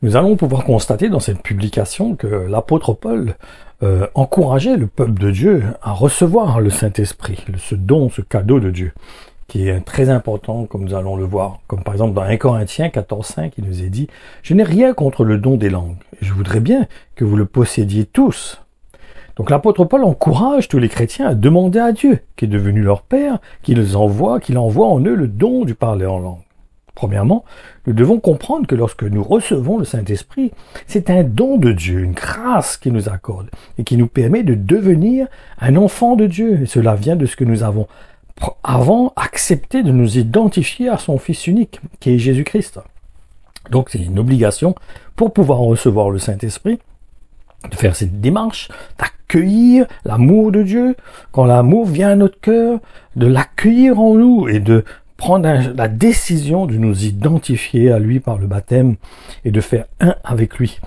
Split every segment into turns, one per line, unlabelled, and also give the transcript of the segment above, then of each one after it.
Nous allons pouvoir constater dans cette publication que l'apôtre Paul encourageait le peuple de Dieu à recevoir le Saint-Esprit, ce don, ce cadeau de Dieu, qui est très important, comme nous allons le voir. Comme par exemple dans 1 Corinthiens 14,5, il nous est dit « Je n'ai rien contre le don des langues, et je voudrais bien que vous le possédiez tous. » Donc l'apôtre Paul encourage tous les chrétiens à demander à Dieu, qui est devenu leur Père, qu'il envoie en eux le don du parler en langue. Premièrement, nous devons comprendre que lorsque nous recevons le Saint-Esprit, c'est un don de Dieu, une grâce qu'il nous accorde et qui nous permet de devenir un enfant de Dieu. Et cela vient de ce que nous avons avant accepté de nous identifier à son Fils unique, qui est Jésus-Christ. Donc c'est une obligation pour pouvoir recevoir le Saint-Esprit, de faire cette démarche, d'accueillir l'amour de Dieu, quand l'amour vient à notre cœur, de l'accueillir en nous et de prendre la décision de nous identifier à lui par le baptême et de faire un avec lui.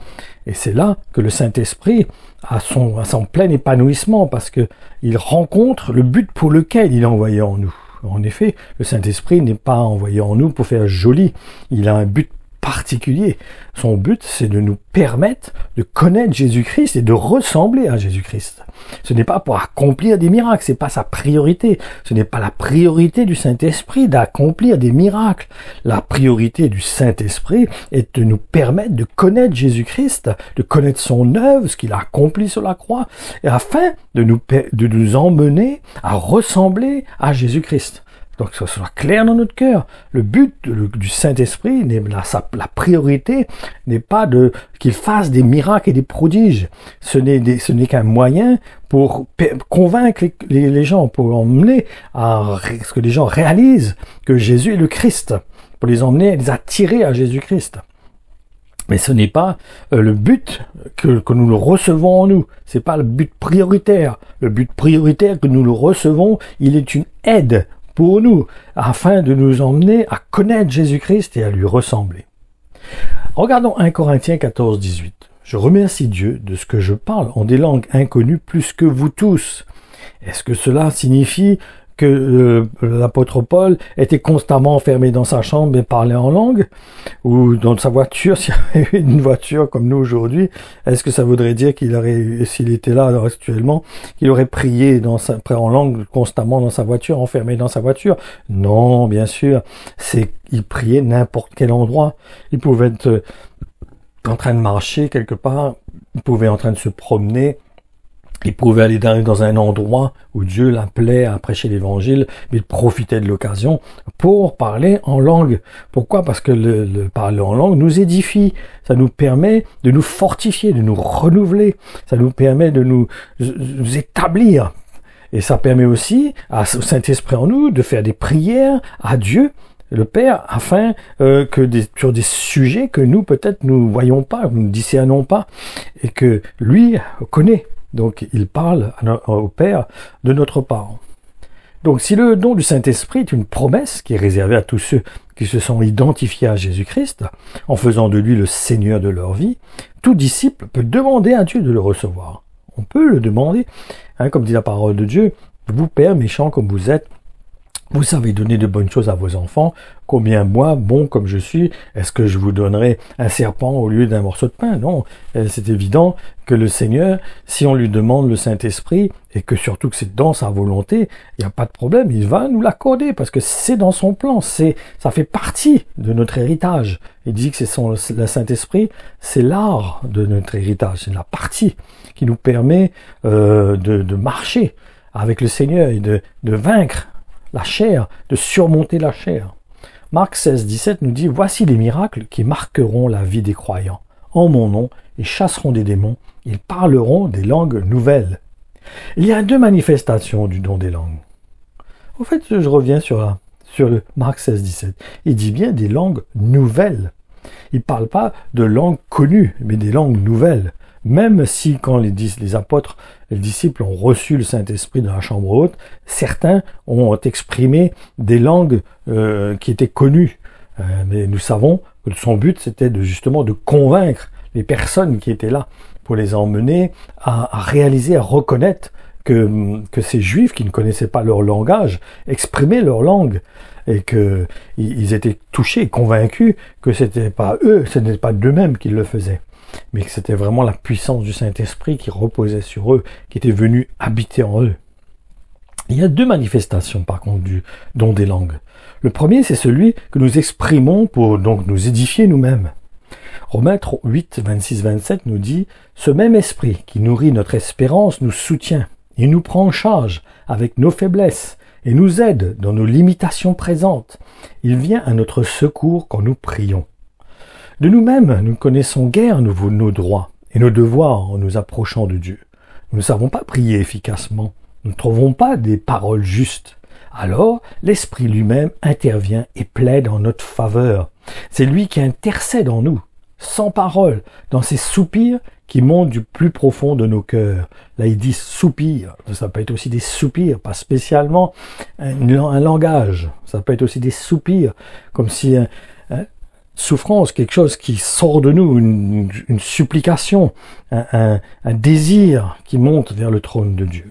Et c'est là que le Saint-Esprit a son plein épanouissement parce que il rencontre le but pour lequel il est envoyé en nous. En effet, le Saint-Esprit n'est pas envoyé en nous pour faire joli. Il a un but particulier. Son but, c'est de nous permettre de connaître Jésus-Christ et de ressembler à Jésus-Christ. Ce n'est pas pour accomplir des miracles, c'est pas sa priorité. Ce n'est pas la priorité du Saint-Esprit d'accomplir des miracles. La priorité du Saint-Esprit est de nous permettre de connaître Jésus-Christ, de connaître son œuvre, ce qu'il a accompli sur la croix, et afin de nous emmener à ressembler à Jésus-Christ. Donc que ce soit clair dans notre cœur. Le but du Saint-Esprit, la priorité n'est pas qu'il fasse des miracles et des prodiges. Ce n'est qu'un moyen pour convaincre les gens, pour emmener à ce que les gens réalisent que Jésus est le Christ, pour les emmener, les attirer à Jésus-Christ. Mais ce n'est pas le but que nous le recevons en nous. C'est pas le but prioritaire. Le but prioritaire que nous le recevons, il est une aide pour nous, afin de nous emmener à connaître Jésus-Christ et à lui ressembler. Regardons 1 Corinthiens 14, 18. Je remercie Dieu de ce que je parle en des langues inconnues plus que vous tous. Est-ce que cela signifie que l'apôtre Paul était constamment enfermé dans sa chambre et parlait en langue, ou dans sa voiture, s'il y avait une voiture comme nous aujourd'hui, est-ce que ça voudrait dire s'il était là actuellement, qu'il aurait prié en langue constamment dans sa voiture, enfermé dans sa voiture? Non, bien sûr, il priait n'importe quel endroit. Il pouvait être en train de marcher quelque part, il pouvait être en train de se promener, il pouvait aller dans un endroit où Dieu l'appelait à prêcher l'évangile, mais il profitait de l'occasion pour parler en langue. Pourquoi? Parce que le parler en langue nous édifie. Ça nous permet de nous fortifier, de nous renouveler. Ça nous permet de nous établir. Et ça permet aussi au Saint-Esprit en nous de faire des prières à Dieu, le Père, afin sur des sujets que nous, peut-être, nous voyons pas, nous ne discernons pas, et que lui connaît. Donc, il parle au Père de notre part. Donc, si le don du Saint-Esprit est une promesse qui est réservée à tous ceux qui se sont identifiés à Jésus-Christ, en faisant de lui le Seigneur de leur vie, tout disciple peut demander à Dieu de le recevoir. On peut le demander, comme dit la parole de Dieu, « Vous, Père, méchants comme vous êtes, vous savez donner de bonnes choses à vos enfants. Combien moi, bon comme je suis, est-ce que je vous donnerai un serpent au lieu d'un morceau de pain? Non, c'est évident que le Seigneur, si on lui demande le Saint-Esprit, et que surtout que c'est dans sa volonté, il n'y a pas de problème, il va nous l'accorder, parce que c'est dans son plan, ça fait partie de notre héritage. Il dit que le Saint-Esprit, c'est l'art de notre héritage, c'est la partie qui nous permet de marcher avec le Seigneur et de vaincre la chair, de surmonter la chair. Marc 16, 17 nous dit « Voici les miracles qui marqueront la vie des croyants. En mon nom, ils chasseront des démons, ils parleront des langues nouvelles. » Il y a 2 manifestations du don des langues. En fait, je reviens sur le Marc 16, 17. Il dit bien des langues nouvelles. Il ne parle pas de langues connues, mais des langues nouvelles. Même si, quand les apôtres, les disciples ont reçu le Saint-Esprit dans la chambre haute, certains ont exprimé des langues qui étaient connues. Mais nous savons que son but, c'était justement de convaincre les personnes qui étaient là, pour les emmener à réaliser, à reconnaître que ces Juifs qui ne connaissaient pas leur langage exprimaient leur langue et que ils étaient touchés et convaincus que c'était pas eux, ce n'était pas d'eux-mêmes qu'ils le faisaient, mais que c'était vraiment la puissance du Saint-Esprit qui reposait sur eux, qui était venu habiter en eux. Il y a deux manifestations par contre du don des langues. Le premier, c'est celui que nous exprimons pour donc nous édifier nous-mêmes. Romains 8, 26, 27 nous dit « Ce même esprit qui nourrit notre espérance nous soutient. Il nous prend en charge avec nos faiblesses et nous aide dans nos limitations présentes. Il vient à notre secours quand nous prions. De nous-mêmes, nous ne connaissons guère nos droits et nos devoirs en nous approchant de Dieu. Nous ne savons pas prier efficacement. Nous ne trouvons pas des paroles justes. Alors, l'Esprit lui-même intervient et plaide en notre faveur. C'est lui qui intercède en nous, sans parole, dans ces soupirs qui montent du plus profond de nos cœurs. Là, il dit soupir. Ça peut être aussi des soupirs, pas spécialement un langage. Ça peut être aussi des soupirs, comme si souffrance, quelque chose qui sort de nous, une supplication, un désir qui monte vers le trône de Dieu.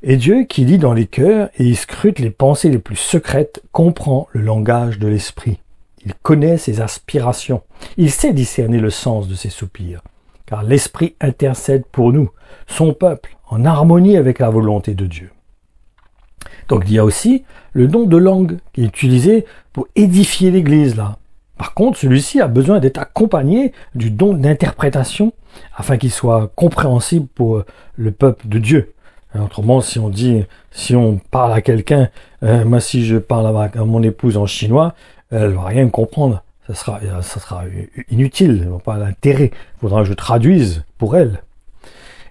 Et Dieu, qui lit dans les cœurs et y scrute les pensées les plus secrètes, comprend le langage de l'esprit. Il connaît ses aspirations. Il sait discerner le sens de ses soupirs. Car l'esprit intercède pour nous, son peuple, en harmonie avec la volonté de Dieu. Donc il y a aussi le don de langue qui est utilisé pour édifier l'Église là. Par contre, celui-ci a besoin d'être accompagné du don d'interprétation afin qu'il soit compréhensible pour le peuple de Dieu. Autrement, si on parle à quelqu'un, moi si je parle à mon épouse en chinois, elle va rien comprendre. Ça sera inutile, elle n'a pas d'intérêt. Il faudra que je traduise pour elle.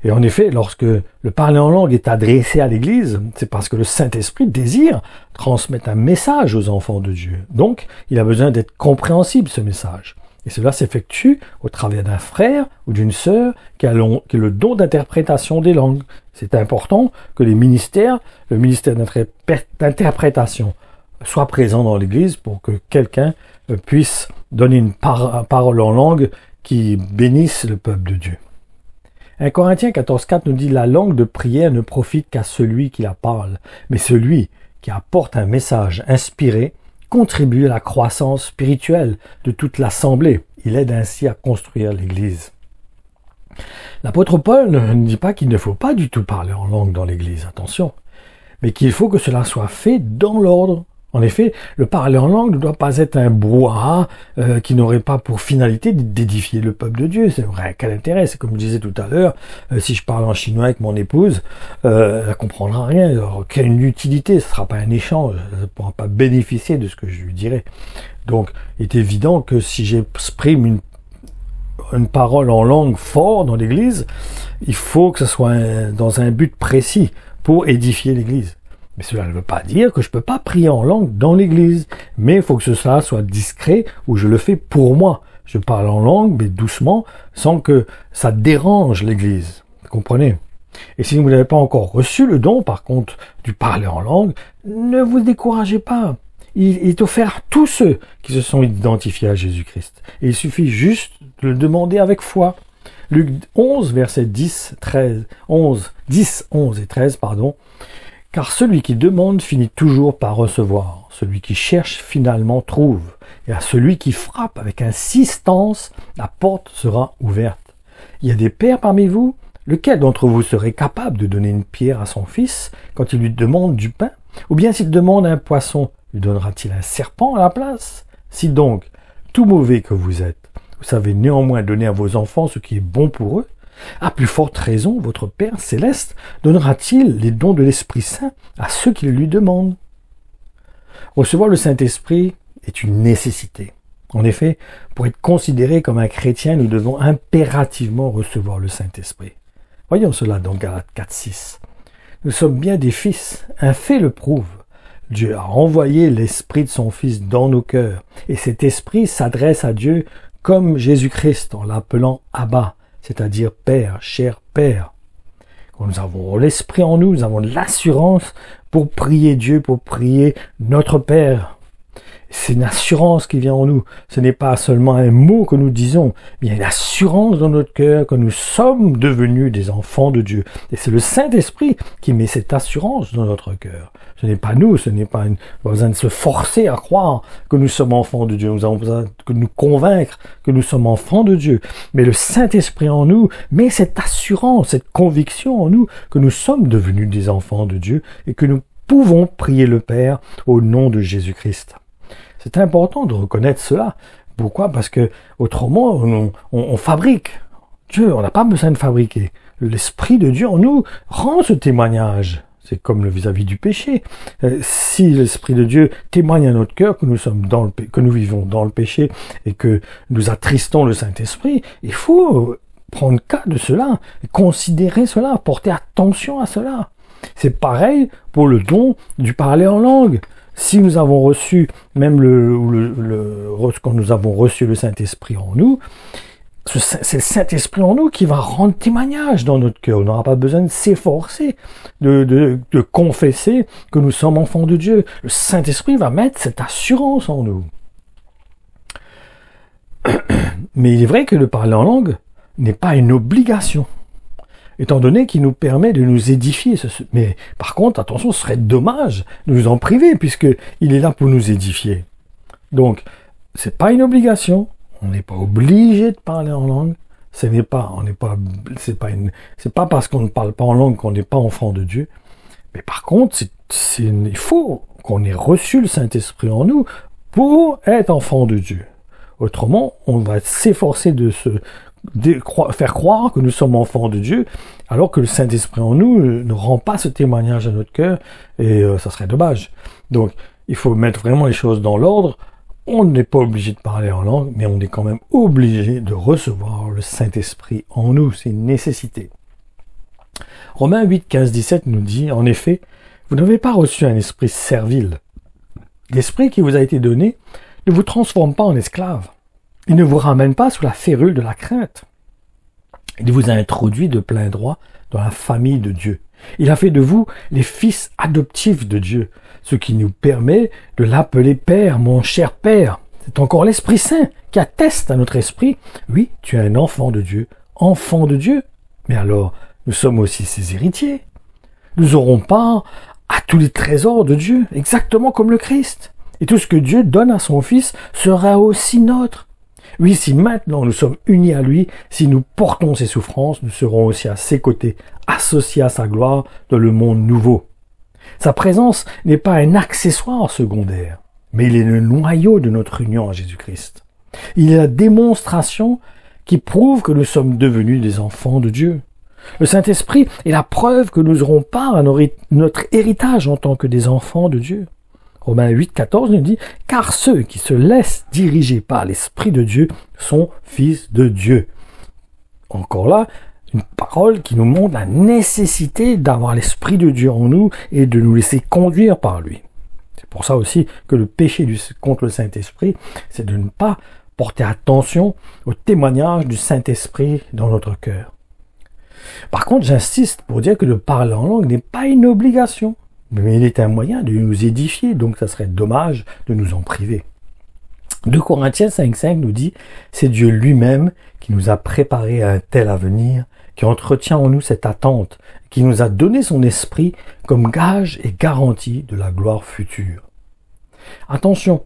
Et en effet, lorsque le parler en langue est adressé à l'Église, c'est parce que le Saint-Esprit désire transmettre un message aux enfants de Dieu. Donc, il a besoin d'être compréhensible, ce message. Et cela s'effectue au travers d'un frère ou d'une sœur qui a le don d'interprétation des langues. C'est important que le ministère d'interprétation soit présent dans l'Église pour que quelqu'un puisse donner une parole en langue qui bénisse le peuple de Dieu. 1 Corinthiens 14,4 nous dit « La langue de prière ne profite qu'à celui qui la parle, mais celui qui apporte un message inspiré contribue à la croissance spirituelle de toute l'assemblée. Il aide ainsi à construire l'Église. » L'apôtre Paul ne dit pas qu'il ne faut pas du tout parler en langue dans l'Église, attention, mais qu'il faut que cela soit fait dans l'ordre. En effet, le parler en langue ne doit pas être un brouhaha qui n'aurait pas pour finalité d'édifier le peuple de Dieu. C'est vrai, quel intérêt? C'est comme je disais tout à l'heure, si je parle en chinois avec mon épouse, elle ne comprendra rien. Alors, quelle utilité? Ce ne sera pas un échange. Elle ne pourra pas bénéficier de ce que je lui dirai. Donc, il est évident que si j'exprime une parole en langue fort dans l'Église, il faut que ce soit dans un but précis pour édifier l'Église. Mais cela ne veut pas dire que je ne peux pas prier en langue dans l'Église. Mais il faut que cela soit discret ou je le fais pour moi. Je parle en langue, mais doucement, sans que ça dérange l'Église. Vous comprenez? Et si vous n'avez pas encore reçu le don, par contre, du parler en langue, ne vous découragez pas. Il est offert à tous ceux qui se sont identifiés à Jésus-Christ. Et il suffit juste de le demander avec foi. Luc 11, versets 10 et 13, Car celui qui demande finit toujours par recevoir. Celui qui cherche finalement trouve. Et à celui qui frappe avec insistance, la porte sera ouverte. Il y a des pères parmi vous. Lequel d'entre vous serait capable de donner une pierre à son fils quand il lui demande du pain? Ou bien s'il demande un poisson, lui donnera-t-il un serpent à la place? Si donc, tout mauvais que vous êtes, vous savez néanmoins donner à vos enfants ce qui est bon pour eux, à plus forte raison, votre Père céleste donnera-t-il les dons de l'Esprit Saint à ceux qui le lui demandent? Recevoir le Saint-Esprit est une nécessité. En effet, pour être considéré comme un chrétien, nous devons impérativement recevoir le Saint-Esprit. Voyons cela dans Galates 4:6. Nous sommes bien des fils, un fait le prouve. Dieu a envoyé l'Esprit de son Fils dans nos cœurs, et cet Esprit s'adresse à Dieu comme Jésus-Christ en l'appelant Abba, c'est-à-dire Père, cher Père. Quand nous avons l'Esprit en nous, nous avons l'assurance pour prier Dieu, pour prier notre Père. C'est une assurance qui vient en nous. Ce n'est pas seulement un mot que nous disons, mais il y a une assurance dans notre cœur que nous sommes devenus des enfants de Dieu. Et c'est le Saint-Esprit qui met cette assurance dans notre cœur. Ce n'est pas nous, ce n'est pas besoin de se forcer à croire que nous sommes enfants de Dieu. Nous avons besoin de nous convaincre que nous sommes enfants de Dieu. Mais le Saint-Esprit en nous met cette assurance, cette conviction en nous que nous sommes devenus des enfants de Dieu et que nous pouvons prier le Père au nom de Jésus-Christ. C'est important de reconnaître cela. Pourquoi? Parce que autrement, on fabrique. Dieu, on n'a pas besoin de fabriquer. L'Esprit de Dieu en nous rend ce témoignage. C'est comme le vis-à-vis du péché. Si l'Esprit de Dieu témoigne à notre cœur que que nous vivons dans le péché et que nous attristons le Saint-Esprit, il faut prendre cas de cela, considérer cela, porter attention à cela. C'est pareil pour le don du parler en langue. Si nous avons reçu, même quand nous avons reçu le Saint-Esprit en nous, c'est le Saint-Esprit en nous qui va rendre témoignage dans notre cœur. On n'aura pas besoin de s'efforcer, de confesser que nous sommes enfants de Dieu. Le Saint-Esprit va mettre cette assurance en nous. Mais il est vrai que le parler en langue n'est pas une obligation, étant donné qu'il nous permet de nous édifier. Mais par contre, attention, ce serait dommage de nous en priver, puisqu'il est là pour nous édifier. Donc, c'est pas une obligation, on n'est pas obligé de parler en langue, c'est pas parce qu'on ne parle pas en langue qu'on n'est pas enfant de Dieu, mais par contre, il faut qu'on ait reçu le Saint-Esprit en nous pour être enfant de Dieu. Autrement, on va s'efforcer de faire croire que nous sommes enfants de Dieu, alors que le Saint-Esprit en nous ne rend pas ce témoignage à notre cœur, et ça serait dommage. Donc, il faut mettre vraiment les choses dans l'ordre. On n'est pas obligé de parler en langue, mais on est quand même obligé de recevoir le Saint-Esprit en nous. C'est une nécessité. Romains 8, 15, 17 nous dit, en effet, vous n'avez pas reçu un esprit servile. L'esprit qui vous a été donné ne vous transforme pas en esclave. Il ne vous ramène pas sous la férule de la crainte. Il vous a introduit de plein droit dans la famille de Dieu. Il a fait de vous les fils adoptifs de Dieu, ce qui nous permet de l'appeler Père, mon cher Père. C'est encore l'Esprit Saint qui atteste à notre esprit. Oui, tu es un enfant de Dieu. Enfant de Dieu? Mais alors, nous sommes aussi ses héritiers. Nous aurons part à tous les trésors de Dieu, exactement comme le Christ. Et tout ce que Dieu donne à son Fils sera aussi nôtre. Oui, si maintenant nous sommes unis à lui, si nous portons ses souffrances, nous serons aussi à ses côtés, associés à sa gloire dans le monde nouveau. Sa présence n'est pas un accessoire secondaire, mais il est le noyau de notre union à Jésus-Christ. Il est la démonstration qui prouve que nous sommes devenus des enfants de Dieu. Le Saint-Esprit est la preuve que nous aurons part à notre héritage en tant que des enfants de Dieu. Romains 8, 14 nous dit « Car ceux qui se laissent diriger par l'Esprit de Dieu sont fils de Dieu. » Encore là, une parole qui nous montre la nécessité d'avoir l'Esprit de Dieu en nous et de nous laisser conduire par lui. C'est pour ça aussi que le péché contre le Saint-Esprit, c'est de ne pas porter attention au témoignage du Saint-Esprit dans notre cœur. Par contre, j'insiste pour dire que le parler en langue n'est pas une obligation. Mais il est un moyen de nous édifier, donc ça serait dommage de nous en priver. 2 Corinthiens 5,5 nous dit « C'est Dieu lui-même qui nous a préparé à un tel avenir, qui entretient en nous cette attente, qui nous a donné son esprit comme gage et garantie de la gloire future. » Attention,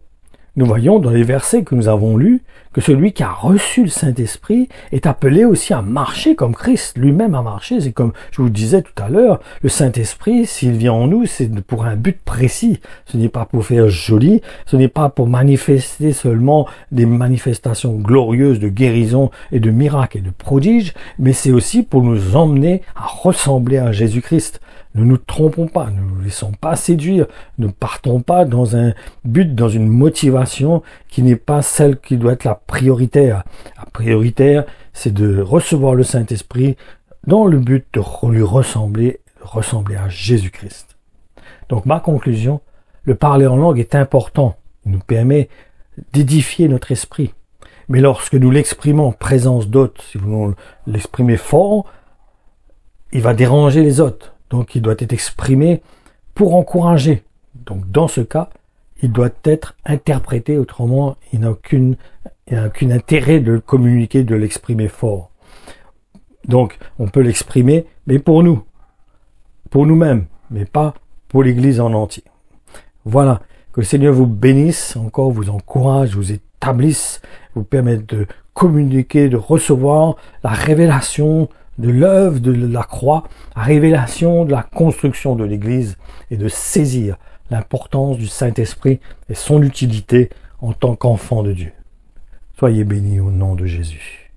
nous voyons dans les versets que nous avons lus que celui qui a reçu le Saint-Esprit est appelé aussi à marcher comme Christ lui-même a marché. C'est comme je vous le disais tout à l'heure, le Saint-Esprit, s'il vient en nous, c'est pour un but précis. Ce n'est pas pour faire joli, ce n'est pas pour manifester seulement des manifestations glorieuses de guérison et de miracles et de prodiges, mais c'est aussi pour nous emmener à ressembler à Jésus-Christ. Ne nous trompons pas, ne nous laissons pas séduire, ne partons pas dans un but, dans une motivation qui n'est pas celle qui doit être la prioritaire. La prioritaire, c'est de recevoir le Saint-Esprit dans le but de lui ressembler à Jésus-Christ. Donc ma conclusion, le parler en langue est important, il nous permet d'édifier notre esprit. Mais lorsque nous l'exprimons en présence d'autres, si vous voulez l'exprimer fort, il va déranger les autres. Donc il doit être exprimé pour encourager. Donc dans ce cas, il doit être interprété, autrement il n'a aucun intérêt de le communiquer, de l'exprimer fort. Donc on peut l'exprimer, mais pour nous, pour nous-mêmes, mais pas pour l'Église en entier. Voilà, que le Seigneur vous bénisse, encore vous encourage, vous établisse, vous permette de communiquer, de recevoir la révélation de l'œuvre de la croix, la révélation de la construction de l'Église et de saisir l'importance du Saint-Esprit et son utilité en tant qu'enfant de Dieu. Soyez bénis au nom de Jésus.